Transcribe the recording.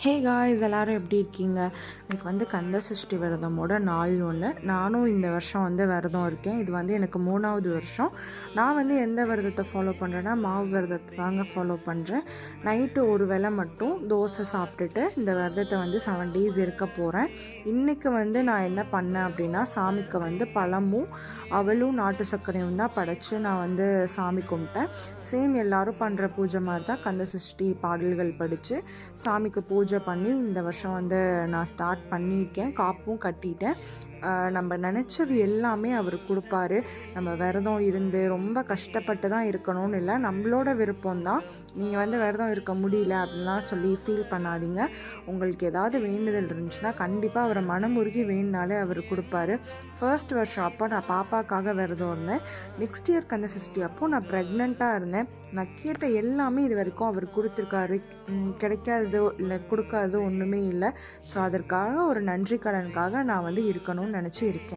Hey guys, எல்லோரும் எப்படி இருக்கீங்க? எனக்கு கந்த சஷ்டி விரதமோட நாள் ஒன்று. நானும் இந்த வருஷம் விரதம் இருக்கேன். இது எனக்கு 3வது வருஷம். நான் எந்த விரதத்தை ஃபாலோ பண்ணுறேன்னா, மாவு விரதத்தை தாங்க ஃபாலோ பண்ணுறேன். நைட்டு ஒரு வேளை மட்டும் தோசை சாப்பிட்டுட்டு இந்த விரதத்தை 7 டேஸ் இருக்க போகிறேன். இன்றைக்கி நான் என்ன பண்ணேன் அப்படின்னா, சாமிக்கு பழமும் அவளும் நாட்டு சர்க்கரையும் தான் படைச்சு நான் சாமி கும்பிட்டேன். சேம் எல்லோரும் பண்ணுற பூஜை மாதிரி தான் கந்த சஷ்டி பாடல்கள் படித்து சாமிக்கு பூஜை பண்ணி இந்த வருஷம் நான் ஸ்டார்ட் பண்ணியிருக்கேன். காப்பும் கட்டிட்டேன். நம்ம நினச்சது எல்லாமே அவர் கொடுப்பாரு. நம்ம விரதம் இருந்து ரொம்ப கஷ்டப்பட்டு தான் இருக்கணும்னு இல்லை, நம்மளோட விருப்பம்தான். நீங்கள் விரதம் இருக்க முடியல அப்படின்லாம் சொல்லி ஃபீல் பண்ணாதீங்க. உங்களுக்கு ஏதாவது வேண்டுதல் இருந்துச்சுன்னா கண்டிப்பாக அவரை மனமுருகி வேணுனாலே அவர் கொடுப்பாரு. ஃபர்ஸ்ட் வருஷம் அப்போ நான் பாப்பாக்காக விரதம் இருந்தேன். நெக்ஸ்ட் இயர் கந்த சஷ்டி அப்போது நான் ப்ரெக்னெண்ட்டாக இருந்தேன். நான் கேட்ட எல்லாமே இது வரைக்கும் அவர் கொடுத்துருக்காரு. கிடைக்காததோ இல்லை கொடுக்காததோ ஒன்றுமே இல்லை. ஸோ அதற்காக ஒரு நன்றி கடனுக்காக நான் இருக்கணும்னு நினச்சி இருக்கேன்.